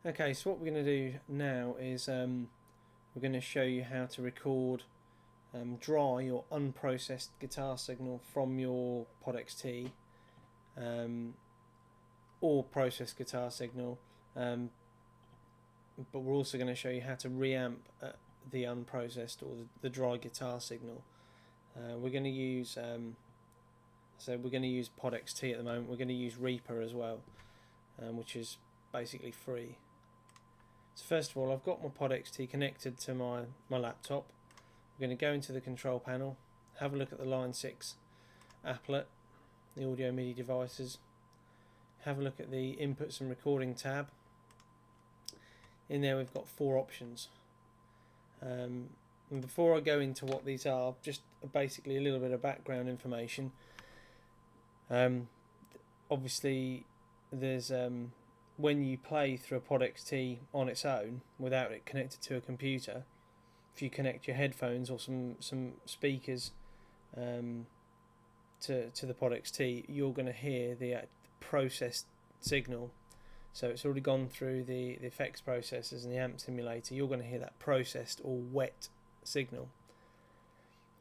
Okay, so what we're going to do now is we're going to show you how to record dry or unprocessed guitar signal from your Pod XT, or processed guitar signal, but we're also going to show you how to reamp the unprocessed or the dry guitar signal. We're going to use we're going to use Pod XT at the moment. We're going to use REAPER as well, which is basically free. So first of all, I've got my Pod XT connected to my laptop. We're going to go into the control panel, have a look at the line 6 applet, the audio MIDI devices, have a look at the inputs and recording tab. In there we've got 4 options. And before I go into what these are, just basically a little bit of background information. Obviously there's when you play through a Pod XT on its own without it connected to a computer, if you connect your headphones or some speakers to the Pod XT, you're going to hear the processed signal. So it's already gone through the effects processors and the amp simulator. You're going to hear that processed or wet signal.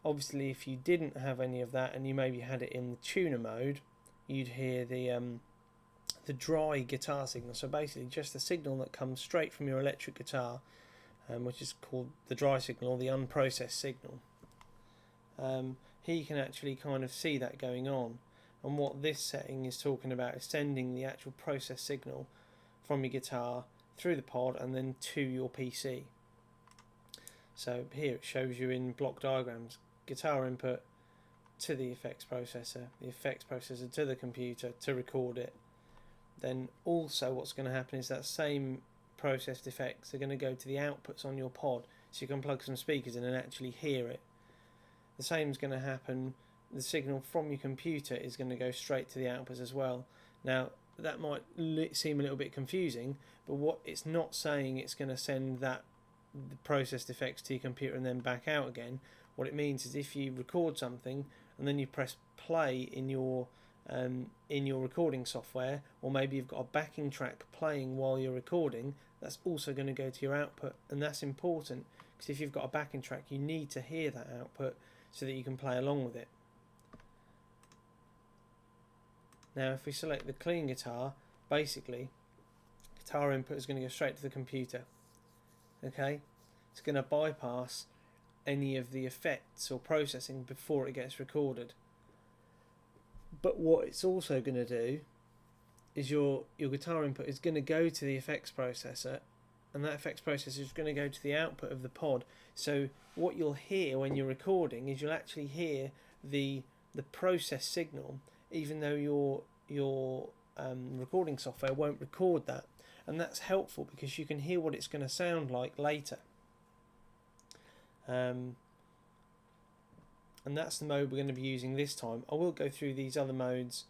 Obviously, if you didn't have any of that and you maybe had it in the tuner mode, you'd hear the dry guitar signal. So basically just the signal that comes straight from your electric guitar, which is called the dry signal or the unprocessed signal. Here you can actually kind of see that going on, and what this setting is talking about is sending the actual processed signal from your guitar through the pod and then to your PC. So here it shows you in block diagrams: guitar input to the effects processor to the computer to record it. Then also what's going to happen is that same processed effects are going to go to the outputs on your pod, so you can plug some speakers in and actually hear it. The same is going to happen, the signal from your computer is going to go straight to the outputs as well. Now that might seem a little bit confusing, but what it's not saying it's going to send the processed effects to your computer and then back out again. What it means is if you record something and then you press play in your recording software, or maybe you've got a backing track playing while you're recording, that's also going to go to your output, and that's important because if you've got a backing track you need to hear that output so that you can play along with it. Now if we select the clean guitar, basically guitar input is going to go straight to the computer. Okay, it's going to bypass any of the effects or processing before it gets recorded. But what it's also going to do is your guitar input is going to go to the effects processor, and that effects processor is going to go to the output of the pod. So what you'll hear when you're recording is you'll actually hear the process signal, even though your recording software won't record that. And that's helpful because you can hear what it's going to sound like later. And that's the mode we're going to be using this time. I will go through these other modes.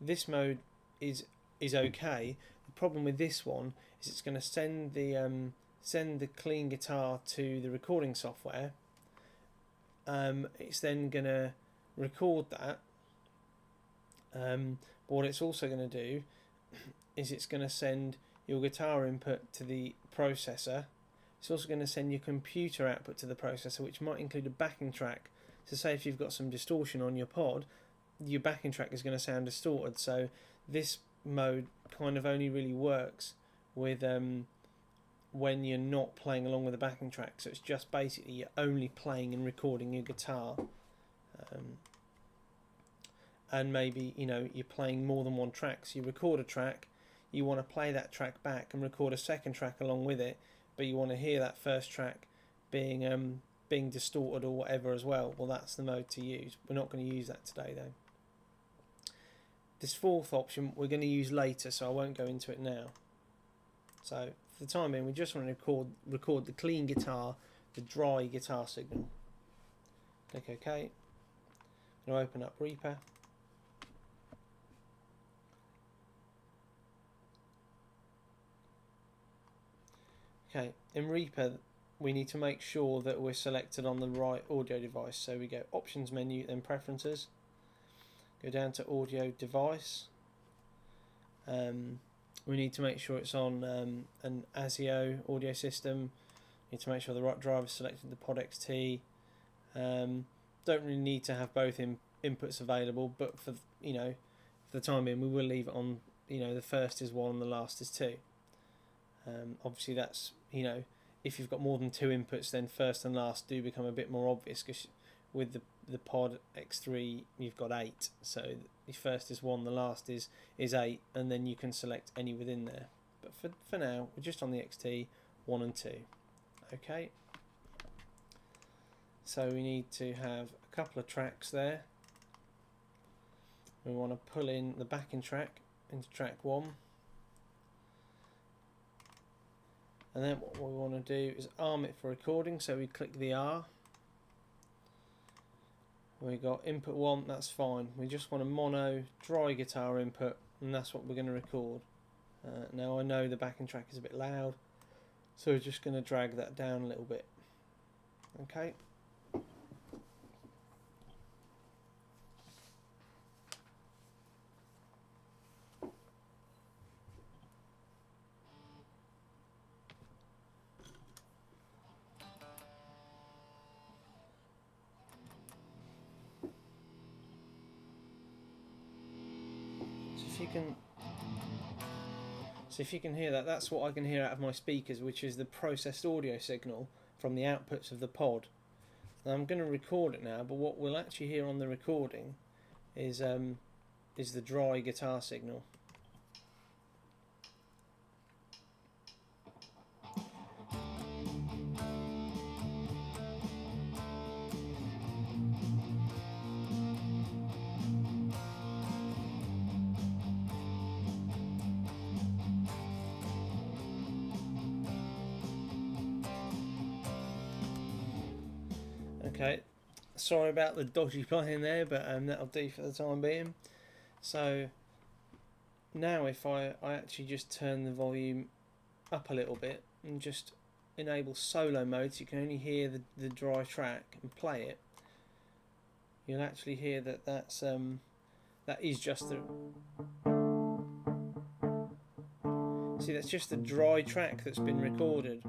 This mode is okay. The problem with this one is it's going to send the clean guitar to the recording software. It's then going to record that. But what it's also going to do is it's going to send your guitar input to the processor. It's also going to send your computer output to the processor, which might include a backing track. So say if you've got some distortion on your pod, your backing track is going to sound distorted. So this mode kind of only really works with when you're not playing along with the backing track. So it's just basically you're only playing and recording your guitar. And maybe you're playing more than one track. So you record a track, you want to play that track back and record a second track along with it, but you want to hear that first track being distorted or whatever as well. Well, that's the mode to use. We're not going to use that today though. This fourth option we're going to use later, so I won't go into it now. So for the time being, we just want to record the clean guitar, the dry guitar signal. Click OK. I'm going to open up Reaper. Okay, in Reaper we need to make sure that we're selected on the right audio device. So we go Options menu, then Preferences, go down to Audio Device, we need to make sure it's on an ASIO audio system. We need to make sure the right driver selected the Pod XT. Don't really need to have both inputs available, but for for the time being, we will leave it on. The first is 1 and the last is 2. Obviously, that's if you've got more than 2 inputs, then first and last do become a bit more obvious, because with the Pod X3 you've got 8, so the first is 1, the last is 8, and then you can select any within there. But for now, we're just on the XT 1 and 2. Okay, so we need to have a couple of tracks there. We want to pull in the backing track into track 1, and then what we want to do is arm it for recording, so we click the R. We got input 1, that's fine. We just want a mono dry guitar input, and that's what we're going to record. Now I know the backing track is a bit loud, so we're just going to drag that down a little bit. Okay. So if you can hear that, that's what I can hear out of my speakers, which is the processed audio signal from the outputs of the pod. Now I'm going to record it now, but what we'll actually hear on the recording is the dry guitar signal. Okay, sorry about the dodgy playing there, but that'll do for the time being. So now if I actually just turn the volume up a little bit and just enable solo mode, so you can only hear the dry track, and play it, you'll actually hear that that is just the... See, that's just the dry track that's been recorded.